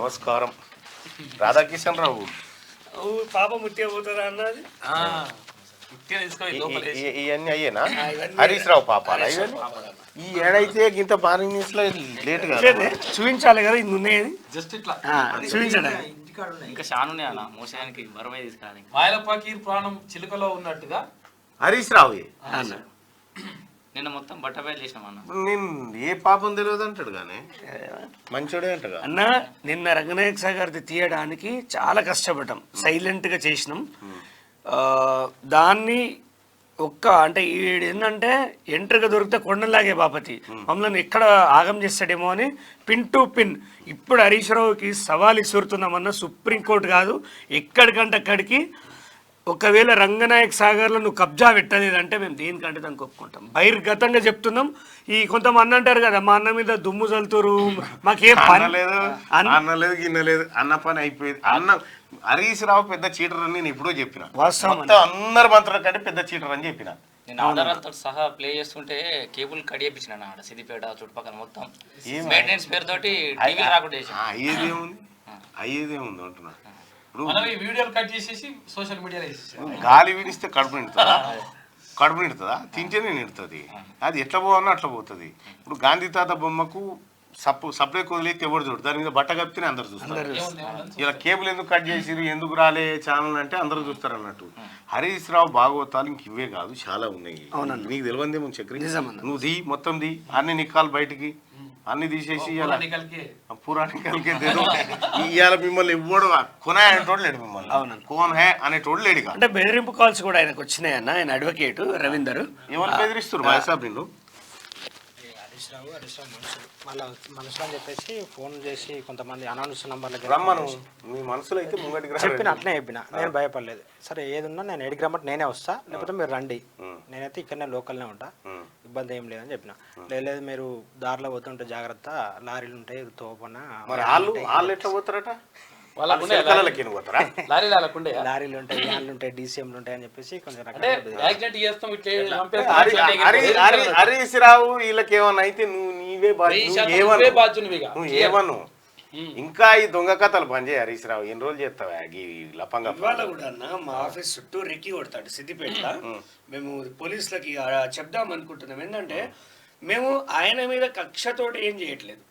నమస్కారం. రాధాకిషన్ రావు పాప ముట్టే పోతుందా అన్నది ఇవన్నీ అయ్యేనా? హరీష్ రావు పాపాలా ఇవన్నీ? ఈ ఏడైతే గింత పార్కింగ్ లో లేట్ గా చూపించాలి కదా ఇది ఉన్నాయి జస్ట్ ఇట్లా చూపించండి. ఇంకా షానునే అన్న మోసానికి బరువై తీసుకురాలి. మాయలపాకి ప్రాణం చిలుకలో ఉన్నట్టుగా హరీష్ రావు నిన్న మొత్తం బట్టబయలు చేసినాం అన్న. నేను ఏ పాపం తెలియదు అంటాడు కానీ మంచోడే అంటగా అన్న. నిన్న రంగనాయక సాగర్ తీయడానికి చాలా కష్టపడ్డాం, సైలెంట్ గా చేసినాం. దాన్ని అంటే ఏంటంటే ఎంట్రీగా దొరికితే కొండలాగే బాపతి మమ్మల్ని ఎక్కడ ఆగం చేస్తాడేమో అని పిన్ టు పిన్ ఇప్పుడు హరీష్ రావుకి సవాల్ ఇస్తున్నామన్న. సుప్రీంకోర్టు కాదు, ఎక్కడికంటే అక్కడికి ఒకవేళ రంగనాయక సాగర్లో నువ్వు కబ్జా పెట్టలేదంటే మేము దేనికంటే దానికి ఒప్పుకుంటాం. బహిర్గతంగా చెప్తున్నాం. ఈ కొంతమంది అంటారు కదా మా అన్న మీద దుమ్ము చల్లుతారు, మాకేం పని లేదు, అన్నలేదు గిన్నలేదు, అన్న పని అయిపోయింది. అన్న హరీష్ రావు పెద్ద చీటర్ అని నేను ఎప్పుడో చెప్పిన. అందరు మంత్రుల కంటే పెద్ద చీటర్ అని చెప్పిన. నేను ఆధారాలతో సహా ప్లే చేస్తుంటే కేబుల్ కడియేపించిన ఆడ సిద్దిపేట చుట్టుపక్కల మొత్తం మెయింటెనెన్స్ పేరుతోటి టీవీ రాకుండా అయ్యేదేముంది అంటున్నా. వీడియోలు కట్ చేసేసి సోషల్ మీడియాలో గాలి విడిస్తే కడుపు నిడుతుందా? తింటేనే నిడుతుంది. అది ఎట్లా పోవన్నా అట్లా పోతుంది. ఇప్పుడు గాంధీ తాత బొమ్మకు సప్లై వదిలేస్తే ఎవరు చూడు, దాని మీద బట్ట కప్పితేనే అందరు చూస్తారు. ఇలా కేబుల్ ఎందుకు కట్ చేసిరు, ఎందుకు రాలే ఛానల్ అంటే అందరూ చూస్తారు అన్నట్టు. హరీష్ రావు భాగవతాలు ఇంక ఇవే కాదు, చాలా ఉన్నాయి. నీకు తెలియదేమో చక్రి, నువ్వు ది మొత్తం ది అన్ని నిక్కాలు బయటికి అన్ని తీసేసి పురాణికలకే ఇవాళ మిమ్మల్ని ఇవ్వడు కొనే అనేటోడు లేడు, మిమ్మల్ని కోన్ హే అనేటోడు లేడు. అంటే బెదిరింపు కాల్స్ కూడా ఆయనకు వచ్చినాయన్న. ఆయన అడ్వకేట్ రవీందర్ ఎవరు బెదిరిస్తారు మహేసాబ్ నిన్ను? హరీష్ రావు మనుషులు అని చెప్పేసి ఫోన్ చేసి కొంతమంది అనౌన్స్ నంబర్లకి రమ్మను. మీ మనసులో అయితే ముంగటికి చెప్పిన అట్నే చెప్పిన, నేను భయపడలేదు. సరే ఏదున్నా నేను ఎడికి రమ్మంటే నేనే వస్తా, లేకపోతే మీరు రండి, నేనైతే ఇక్కడనే లోకల్నే ఉంటా, ఇబ్బంది ఏం లేదని చెప్పిన. లేదు మీరు దారిలో పోతుంటే జాగ్రత్త, లారీలు ఉంటాయి తోపన. మరి వాళ్ళు ఎట్లా పోతారట? లారీలు ఉంటాయి, వ్యాన్లు ఉంటాయి, డీసీఎంలు ఉంటాయి అని చెప్పేసి కొంచెం హరీష్ రావు వీళ్ళకి ఏమన్నా అయితే నువ్వు ఏమను. ఇంకా ఈ దొంగ కథలు పనిచేయ హరీష్ రావు. ఎన్ని రోజులు చేస్తావా ఈ లపంగా? కూడా అన్న మా ఆఫీస్ చుట్టూ రెక్కి కొడతాడు సిద్దిపేట. మేము పోలీసులకి చెప్దాం అనుకుంటున్నాం ఏంటంటే మేము ఆయన మీద కక్షతోటి ఏం చేయట్లేదు.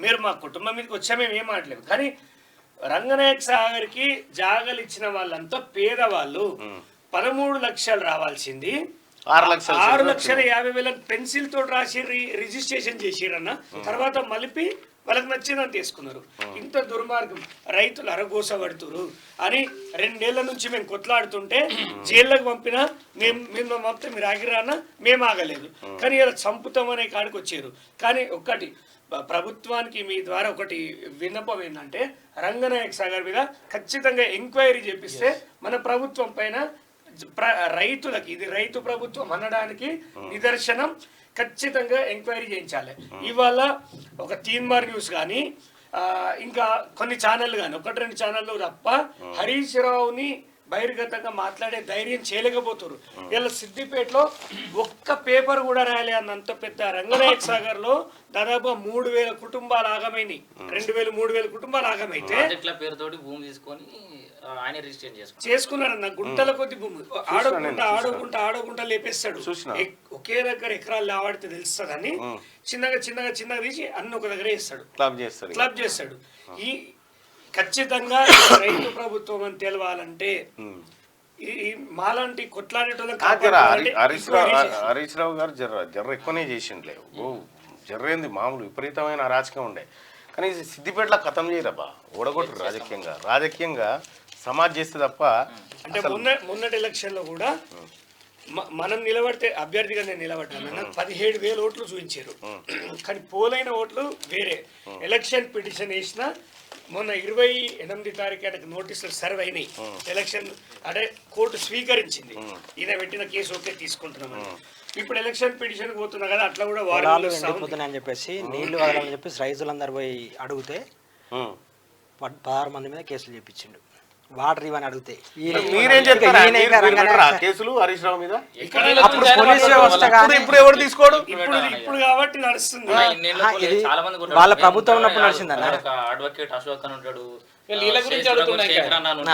మీరు మా కుటుంబం మీదకి వచ్చా మేము ఏం ఆడలేదు. కానీ రంగనాయక సాగర్కి జాగలు ఇచ్చిన వాళ్ళంతా పేదవాళ్ళు. 13 లక్షలు రావాల్సింది 6,50,000 పెన్సిల్ తోటి రాసి రిజిస్ట్రేషన్ చేసిరన్న. తర్వాత మలిపి వాళ్ళకి నచ్చిందని తీసుకున్నారు. ఇంత దుర్మార్గం, రైతులు అరగోస పడుతురు అని 2 ఏళ్ల నుంచి మేము కొట్లాడుతుంటే జైల్లోకి పంపినా మేము పంపితే మీరు ఆగిరానా, మేము ఆగలేదు. కానీ ఇలా చంపుతామనే కాడికి వచ్చారు. కానీ ఒక్కటి ప్రభుత్వానికి మీ ద్వారా ఒకటి విన్నపం ఏంటంటే రంగనాయక సాగర్ మీద ఖచ్చితంగా ఎంక్వైరీ చేపిస్తే మన ప్రభుత్వం పైన రైతులకి ఇది రైతు ప్రభుత్వం అనడానికి నిదర్శనం. ఖచ్చితంగా ఎంక్వైరీ చేయించాలి. ఇవాళ ఒక తీన్మార్ న్యూస్ కానీ ఇంకా కొన్ని ఛానళ్ళు కానీ 1-2 ఛానళ్ళు తప్ప హరీష్ రావుని బహిర్గతంగా మాట్లాడే ధైర్యం చేయలేకపోతారు. ఇలా సిద్దిపేటలో ఒక్క పేపర్ కూడా రాయలే అన్నంత పెద్ద రంగనాయక సాగర్ లో దాదాపు 3,000 కుటుంబాలు ఆగమైనాయి. 2,000-3,000 కుటుంబాలు ఆగమైతే పేరుతోటి భూమి తీసుకొని ఆయన రిజిస్టర్ చేసుకున్నారన్న. గుంటల కొద్ది భూమి ఆడకుంటా లేపేస్తాడు. ఒకే దగ్గర ఎకరాలు లేవాడితే తెలుస్తుందని చిన్నగా తీసి అన్ని ఒక దగ్గర వేస్తాడు, క్లబ్ చేస్తాడు. ఈ ఖచ్చితంగా రైతు ప్రభుత్వం అని తెలవాలంటే ఈ మాలాంటి కొట్లాడేటోళ్ళకి హరీష్ రావు గారు జర్ర ఎక్కువనే చేసిండ్లే. జర్రేంది మామూలు విపరీతమైన అరాచకం ఉండే. కానీ సిద్దిపేటలో కథం చేయరబ్బా, ఓడగొట్టరు. రాజకీయంగా సమాజ్ చేస్తే తప్ప. అంటే మొన్నటి ఎలక్షన్ లో కూడా మనం నిలబడితే అభ్యర్థిగా నేను నిలబడ్డాను. నాకు 17,000 ఓట్లు చూపించారు. కానీ పోలైన ఓట్లు వేరే. ఎలక్షన్ పిటిషన్ వేసిన మొన్న 28 తారీఖు నోటీసులు సర్వ్ అయినాయి. ఎలక్షన్ అంటే కోర్టు స్వీకరించింది, ఈయన పెట్టిన కేసు ఓకే తీసుకుంటున్నామని. ఇప్పుడు ఎలక్షన్ పిటిషన్ పోతున్నా కదా, అట్లా కూడా వాళ్ళు ఎండిపోతున్నాయని చెప్పేసి నీళ్లు వదలని చెప్పేసి రైతులందరూ పోయి అడిగితే 16 మంది మీద కేసులు చేపించిండు. వాటర్ ఇవని అడిగితే మీరేం చెప్తారా మీరు పెట్టరా కేసులు హరీష్ రావు మీద అప్పుడు పోలీస్ వ్యవస్థ ఇప్పుడు ఎవరు తీసుకోడు ఇప్పుడు కాబట్టి నడుస్తుంది ఇది చాలా మంది కూడా వాళ్ళ ప్రభుత్వం ఉన్నప్పుడు నడిచిందన్న. అడ్వకేట్ అశోక్ అని ఉంటాడు, నీళ్ళ గురించి అడుగుతున్నాయి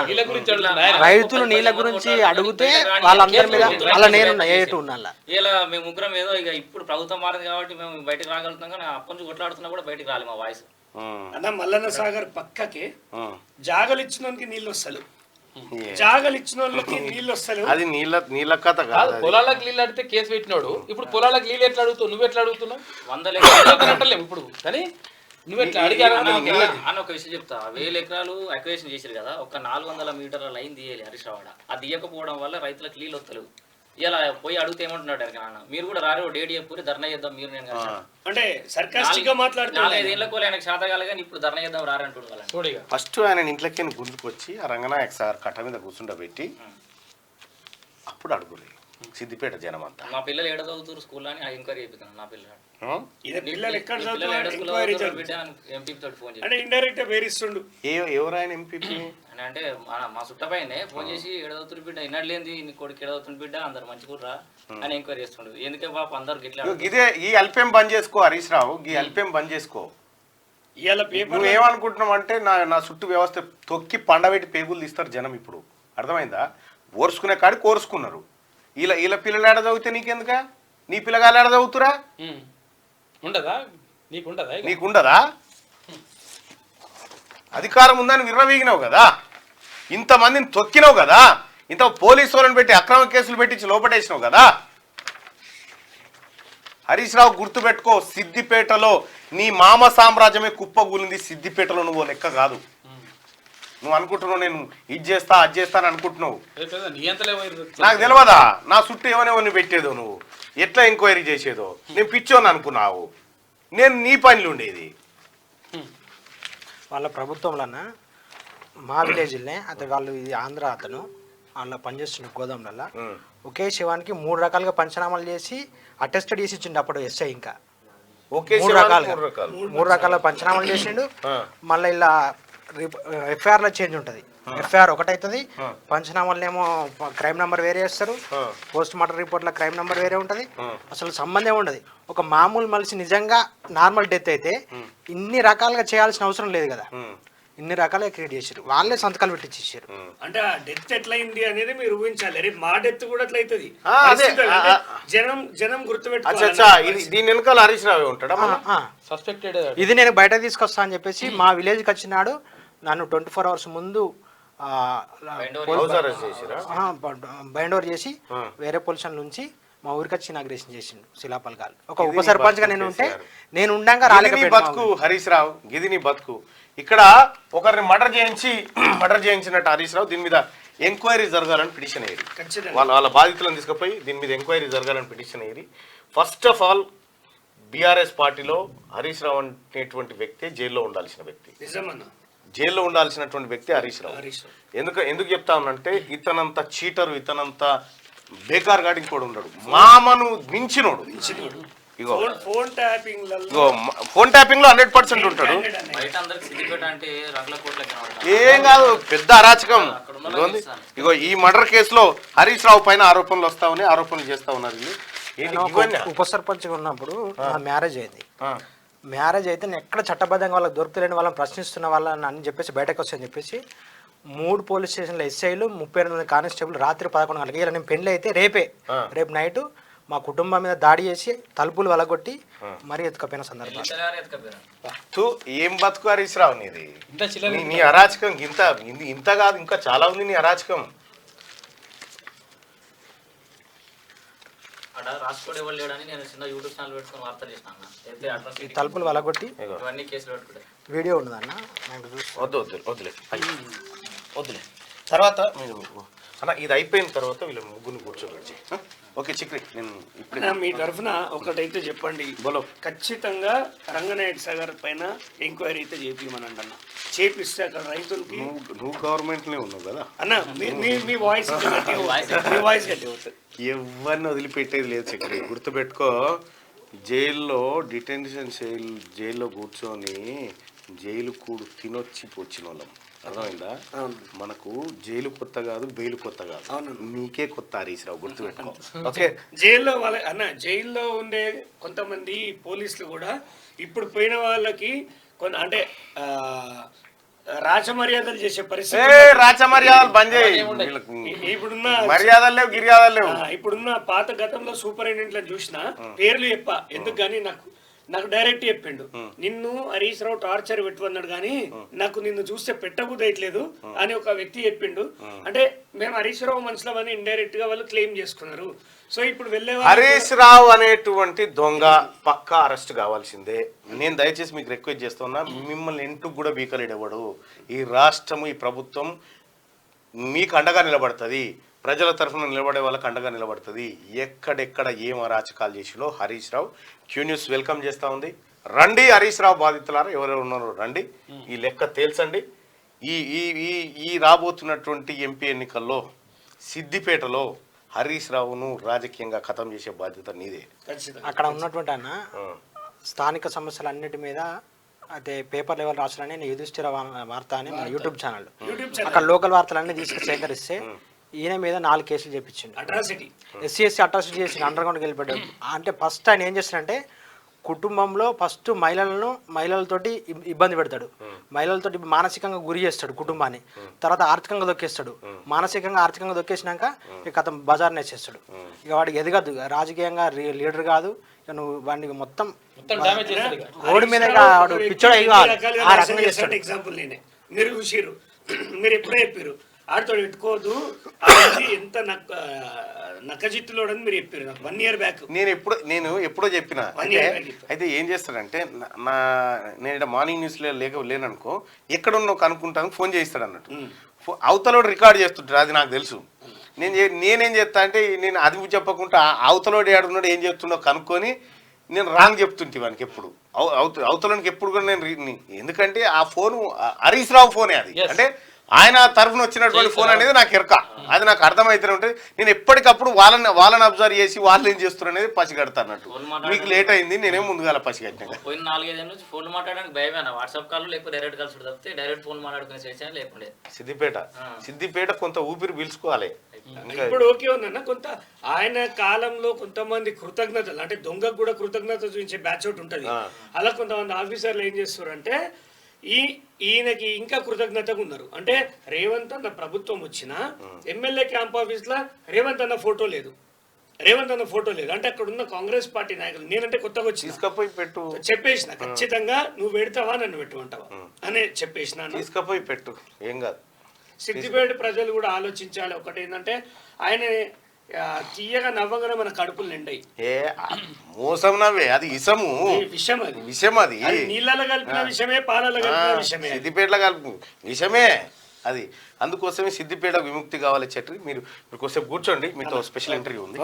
నీళ్ళ గురించి అడుగుతున్నాయి రైతులు నీళ్ళ గురించి అడిగితే వాళ్ళందరి మీద అలా నేను ఏటు ఉన్నా ఇలా మేము ముగ్గురం ఏదో ఇక ఇప్పుడు ప్రభుత్వం మారింది కాబట్టి మేము బయటకు రాగలుగుతున్నాం, కానీ అప్పటి నుంచి కొట్లాడుతున్నా కూడా బయటకు రాలి మా వాయిస్. అన్న మల్లన్న సాగర్ పక్కకి జాగలు ఇచ్చిన వాళ్ళకి నీళ్ళు వస్తలు, జాగలు ఇచ్చిన వాళ్ళకి నీళ్ళు వస్తలు. అది నీళ్ళ కథ కాదు. కాదు. పొలాలకు నీళ్ళు అడిగితే కేసు పెట్టినాడు, ఇప్పుడు పొలాలకు నీళ్ళు ఎట్లా అడుగుతావు, నువ్వు ఎట్లా అడుగుతున్నావు? 100 ఎకరాలు అంటలేము ఇప్పుడు, కానీ నువ్వు ఎట్లా అడిగారు అని ఒక విషయం చెప్తా. 1000 ఎకరాలు అక్వేషన్ చేశారు కదా, ఒక 400 మీటర్ల లైన్ తీయాలి హరీష్ రావు. అది తీయకపోవడం వల్ల రైతులకు నీళ్ళు వస్తలేవు. ఇలా పోయి అడిగితే ఏమంటున్నాడు నాన్న, మీరు కూడా రారు డేట్ చెప్పి ధర్నా చేద్దాం మీరు నేను కలిసి అంటే సర్కాస్టిక్ గా మాట్లాడుతున్నారు. 4-5 ఏళ్ళకు ఆయనకు శాత కాలే, కానీ ఇప్పుడు ధర్నా చేద్దాం రారంటున్నారు. చూడిగా ఫస్ట్ ఆయన ఇంట్లోకి గుంజుకొచ్చి ఆ రంగనాయక్ సార్ కట్ట మీద కూర్చుండబెట్టి అప్పుడు అడుగులే సిద్దిపేట జనం అంతా. మా పిల్లలు ఏడ చదువుతారు స్కూల్ అని ఎంక్వైరీ చేపిస్తాను. నా పిల్లలు పిల్లలు ఎక్కడ ఎంపీ తోటి ఫోన్ చేసి అంటే ఇండైరెక్ట్ వేరిస్తుండు. ఎవరు ఆయన ఎంపీపీ అంటే మా చుట్టపైనే ఫోన్ చేసి ఎడదవుతున్న బిడ్డ ఇన్నట్లేంది నీ కొడుకు ఎడదవుతున్న బిడ్డ అందరు మంచి కూడా అని ఎంక్వైరీ చేస్తుండు. ఎందుకే పాప అందరు గిట్లా ఇదే ఈ అల్పేం బంద్ చేసుకో హరీష్ రావు, ఈ అల్పేం బంద్ చేసుకో. ఇవాళ పేపర్ నువ్వు ఏమనుకుంటున్నావు అంటే నా చుట్టూ వ్యవస్థ తొక్కి పండబెట్టి పేగులు తీస్తారు జనం. ఇప్పుడు అర్థమైందా? ఓర్చుకునే కాడి కోరుచుకున్నారు. ఇలా పిల్లలు ఏడ చదివితే నీకెందుక? నీ పిల్లగాలు ఏడ చదువుతురా? ఉండదా నీకుండదా? నీకుండదా? అధికారం ఉందని విర్రవీగినావు కదా, ఇంతమందిని తొక్కినావు కదా, ఇంత పోలీసు వాళ్ళని పెట్టి అక్రమ కేసులు పెట్టించి లోపటేసినావు కదా. హరీష్ రావు గుర్తుపెట్టుకో, సిద్దిపేటలో నీ మామ సామ్రాజ్యమే కుప్పగూలింది. సిద్దిపేటలో నువ్వు లెక్క కాదు. నువ్వు అనుకుంటున్నావు నేను ఇది చేస్తా అది చేస్తా అని అనుకుంటున్నావు. నాకు తెలియదా నా చుట్టూ ఏమనేవన్నీ పెట్టేదో, నువ్వు ఎట్లా ఎంక్వైరీ చేసేదో. నేను పిచ్చోని అనుకున్నావు, నేను నీ పనిలో ఉండేది. వాళ్ళ ప్రభుత్వంలోన మా విలేజ్లోనే అతను వాళ్ళు ఇది ఆంధ్ర అతను వాళ్ళ పనిచేస్తున్న గోదాంలలో ఒకే శివానికి 3 రకాలుగా పంచనామాలు చేసి అటెస్టెడ్ చేసి ఇచ్చిండు అప్పుడు ఎస్ఐ. ఇంకా ఓకే 3 రకాల పంచనామాలు చేసిండు. మళ్ళీ ఇలా ఎఫ్ఐఆర్లో చేంజ్ ఉంటుంది. ఎఫ్ఐఆర్ ఒకటవుతుంది, పంచనామాలు ఏమో క్రైమ్ నెంబర్ వేరే వేస్తారు, పోస్ట్ మార్టం రిపోర్ట్లో క్రైమ్ నెంబర్ వేరే ఉంటుంది. అసలు సంబంధం ఉండదు. ఒక మామూలు మనిషి నిజంగా నార్మల్ డెత్ అయితే ఇన్ని రకాలుగా చేయాల్సిన అవసరం లేదు కదా. ఇన్ని రకాలుగా క్రియేట్ చేశారు, వాళ్ళే సంతకాలు పెట్టించేసారు. అంటే ఆ డెత్ ఎట్లయింది అనేది మీరు ఊహించాలి. రేపు మా డెత్ కూడా అట్లా అవుతుంది. జనం గుర్తుపెట్టుకోవాలి. దీని వెనకాల హరీష్ రావు ఉంటాడా? సస్పెక్టెడ్. ఇది నేను బయట తీసుకొస్తా అని చెప్పేసి మా విలేజ్కి వచ్చినాడు. నన్ను 24 hours ముందు బైండ్ ఓవర్ చేసి వేరే పొజిషన్ నుంచి మా ఊరికి వచ్చి ఇనాగ్రేషన్ చేసిండు శిలాపలకాలు. ఒక ఉప సర్పంచ్ గా నేను ఉంటే నేను ఉండంగా రాలేకపోయాను. బతుకు హరీష్ రావు, గిది నీ బతుకు. ఇక్కడ ఒకరిని మర్డర్ చేయించినట్టు హరీష్ రావు. దీని మీద ఎంక్వైరీ జరగాలని పిటిషన్ అయ్యేది. వాళ్ళ బాధితులను తీసుకుపోయి దీని మీద ఎంక్వైరీ జరగాలని పిటిషన్ అయ్యేది. ఫస్ట్ ఆఫ్ ఆల్ బీఆర్ఎస్ పార్టీలో హరీష్ రావు అనేటువంటి వ్యక్తి జైల్లో ఉండాల్సిన వ్యక్తి. జైల్లో ఉండాల్సినటువంటి వ్యక్తి హరీష్ రావు. ఎందుకు చెప్తా ఉన్నానంటే ఇతనంత చీటరు, ఇతనంత బేకార్ గాడి ఇంకోటి ఉన్నాడు. మామను మించినోడు. ఇగో ఫోన్ ట్యాపింగ్ లో 100% ఉంటాడు. ఏం కాదు, పెద్ద అరాచకం. ఇగో ఈ మర్డర్ కేసులో హరీష్ రావు పైన ఆరోపణలు చేస్తా ఉన్నారు. ఉప సర్పంచ్ ఉన్నప్పుడు మ్యారేజ్ అయింది. మ్యారేజ్ అయితే నేను ఎక్కడ చట్టబద్ధంగా వాళ్ళకి దొరుకుతలేని వాళ్ళని ప్రశ్నిస్తున్న వాళ్ళని అని చెప్పేసి బయటకు వస్తాయని చెప్పేసి 3 పోలీస్ స్టేషన్ల ఎస్ఐలు 38 కానిస్టేబుల్ రాత్రి 11 గంటలకి. ఇలా నేను పెళ్ళి అయితే రేపు నైట్ మా కుటుంబం మీద దాడి చేసి తలుపులు వలగొట్టి మరీ ఎత్తుకపోయిన సందర్భం. ఏం బతుకు హరీష్ రావు నీది? నీ అరాచకం ఇంత కాదు, ఇంకా చాలా ఉంది నీ అరాచకం. రాసుకోవడం ఎవరు లేడని నేను చిన్న యూట్యూబ్ ఛానల్ పెట్టుకుని వార్త చేసినా. తలుపులు వలగొట్టి ఇవన్నీ కేసులు పెట్టుకుంటే వీడియో ఉండదన్న. వద్దులే తర్వాత అన్న ఇది అయిపోయిన తర్వాత వీళ్ళ ముగ్గురిని కూర్చోబెట్టి ఓకే చిక్రి నేను ఇప్పుడు మీ తరఫున ఒకటైతే చెప్పండి. ఖచ్చితంగా రంగనాయక సాగర్ పైన ఎంక్వైరీ అయితే చేపిమనండి అన్న. చేపిస్తే అక్కడ రైతులకి నువ్వు గవర్నమెంట్ లో ఉన్నావు కదా అన్న, మీ వాయిస్ గట్టి అవుతుంది. ఎవరిని వదిలిపెట్టేది లేదు చక్రి, గుర్తుపెట్టుకో. జైల్లో డిటెన్షన్ జైల్లో కూర్చొని జైలు కూడు తినొచ్చి వచ్చిన వాళ్ళం. అర్థమైందా? మనకు జైలు కొత్త కాదు, బెయిల్ కొత్త కాదు, నీకే కొత్త హరీష్ రావు, గుర్తుపెట్టుకో. ఓకే, జైల్లో జైల్లో ఉండే కొంతమంది పోలీసులు కూడా ఇప్పుడు పోయిన వాళ్ళకి అంటే రాచమర్యాదలు చేసే పరిస్థితి, రాచమర్యాదలు బంద్ చేయి. ఇప్పుడున్న మర్యాదలు లేవు, గిర్యాదలు లేవు. ఇప్పుడున్న పాత గతంలో సూపరింటెండెంట్లను చూసిన పేర్లు చెప్ప ఎందుకు గానీ నాకు డైరెక్ట్ చెప్పిండు, నిన్ను హరీష్ రావు టార్చర్ పెట్టమన్నాడు కానీ నాకు నిన్ను చూస్తే పెట్టబుద్దయట్లేదు అని ఒక వ్యక్తి చెప్పిండు. అంటే మేము హరీష్ రావు మనుషులమని ఇండైరెక్ట్ గా వాళ్ళు క్లెయిమ్ చేసుకున్నారు. సో ఇప్పుడు వెళ్ళే హరీష్ రావు అనేటువంటి దొంగ పక్కా అరెస్ట్ కావాల్సిందే. నేను దయచేసి మీకు రిక్వెస్ట్ చేస్తున్నా, మిమ్మల్ని ఇంటికి కూడా బీకలేడేవాడు. ఈ రాష్ట్రము, ఈ ప్రభుత్వం మీకు అండగా నిలబడుతుంది, ప్రజల తరఫున నిలబడే వాళ్ళకి అండగా నిలబడుతుంది. ఎక్కడెక్కడ ఏం అరాచకాలు చేసినో Harish Rao Q news welcome చేస్తూ ఉంది. రండి హరీష్ రావు బాధితులారా, ఎవరెవరు ఉన్నారో రండి, ఈ లెక్క తేల్చండి. ఈ ఈ ఈ ఈ రాబోతున్నటువంటి ఎంపీ ఎన్నికల్లో సిద్దిపేటలో హరీష్ రావును రాజకీయంగా ఖతం చేసే బాధ్యత నీదే. అక్కడ ఉన్నటువంటి అన్న స్థానిక సమస్యలన్నిటి మీద అయితే పేపర్ లెవెల్ రాష్ట్రాన్ని నేను యుధిష్ఠిర వార్త అని మన యూట్యూబ్ ఛానల్, అక్కడ లోకల్ వార్తలన్నీ తీసుకు సేకరిస్తే ఈయన మీద 4 కేసులు చెప్పించిండు. ఎస్సీ అట్రాసిటీ చేసి అండర్ గ్రౌండ్కి వెళ్ళిపోయాడు. అంటే ఫస్ట్ ఆయన ఏం చేస్తాడంటే కుటుంబంలో ఫస్ట్ మహిళలతోటి ఇబ్బంది పెడతాడు, మహిళలతోటి మానసికంగా గురి చేస్తాడు కుటుంబాన్ని, తర్వాత ఆర్థికంగా దొక్కేస్తాడు, ఆర్థికంగా దొక్కేసినాక ఇక అతను బజార్ని వేసేస్తాడు. ఇక వాడికి ఎదగదు, రాజకీయంగా లీడర్ కాదు, ఇక నువ్వు వాడికి మొత్తం రోడ్డు మీద పిచ్చోడు ఆ రకంగా చేస్తాడు. ఎగ్జాంపుల్ నేనే, మీరు చూసిర్రు, మీరు ఎప్పుడే చెప్పారు ఆడితో పెట్టుకోవద్దు, ఎంత నక్కజిత్తులో మీరు చెప్పారు నాకు 1 year బ్యాక్. నేను ఎప్పుడో చెప్పిన. అయితే ఏం చేస్తాడంటే నేను మార్నింగ్ న్యూస్లో లేననుకో, ఎక్కడున్నో కనుక్కుంటాను, ఫోన్ చేయిస్తాడు అన్నట్టు. అవతలోడు రికార్డ్ చేస్తుంటాడు, అది నాకు తెలుసు. నేనేం చేస్తా అంటే నేను అది చెప్పకుండా అవతలోడు ఏడున్నాడు ఏం చేస్తుండో కనుక్కొని నేను రాంగ్ చెప్తుంటే వానికి ఎప్పుడు అవతలోనికి ఎప్పుడు కూడా నేను, ఎందుకంటే ఆ ఫోను హరీష్ రావు ఫోనే అది, అంటే ఆయన తరఫున వచ్చినటువంటి ఫోన్ అనేది నాకు ఎరక, అది నాకు అర్థమైతేనే ఉంటుంది. నేను ఎప్పటికప్పుడు వాళ్ళని అబ్జర్వ్ చేసి వాళ్ళు ఏం చేస్తున్నారు అనేది పసిగడతా అన్నట్టు. మీకు లేట్ అయింది, నేనేం ముందుగా పసిగట్టిన. పోయిన 4-5 ఏళ్ళ నుంచి ఫోన్ మాట్లాడడానికి భయమేనా? వాట్సాప్ కాల్ లేకపోతే డైరెక్ట్ కాల్స్ తప్పితే డైరెక్ట్ ఫోన్ మాట్లాడుకునే స్టేషన్ లేకుండే. సిద్దిపేట కొంత ఊపిరి పీల్చుకోవాలి. ఇప్పుడు ఓకే ఉందన్న, కొంత ఆయన కాలంలో కొంతమంది కృతజ్ఞతలు, అంటే దొంగకు కూడా కృతజ్ఞత చూపించే బ్యాచ్ అవుట్ ఉంటుంది. అలా కొంతమంది ఆఫీసర్లు ఏం చేస్తారు అంటే ఈయనకి ఇంకా కృతజ్ఞతగా ఉన్నారు. అంటే రేవంత్ అన్న ప్రభుత్వం వచ్చిన ఎమ్మెల్యే క్యాంప్ ఆఫీస్ లో రేవంత్ అన్న ఫోటో లేదు, అంటే అక్కడ ఉన్న కాంగ్రెస్ పార్టీ నాయకులు నేనంటే కొత్తగా వచ్చి తీసుకపోయి పెట్టు చెప్పేసిన, ఖచ్చితంగా నువ్వు పెడతావా నన్ను పెట్టుకుంటావా అని చెప్పేసిన, తీసుకపోయి పెట్టు, ఏం కాదు. సిద్దిపేట ప్రజలు కూడా ఆలోచించాలి. ఒకటి ఏంటంటే ఆయన తీయగా నవ్వగానే మన కడుపులు నిండాయి. మోసం నవ్వే, అది విషం, అది నీళ్ళలో కలిపిన విషమే, పాలలో కలిపిన విషమే, సిద్దిపేటలో కలిపి విషమే అది. అందుకోసమే సిద్దిపేట విముక్తి కావాలి చెట్టు. మీరు కొద్దిసేపు కూర్చోండి, మీతో స్పెషల్ ఇంటర్వ్యూ ఉంది.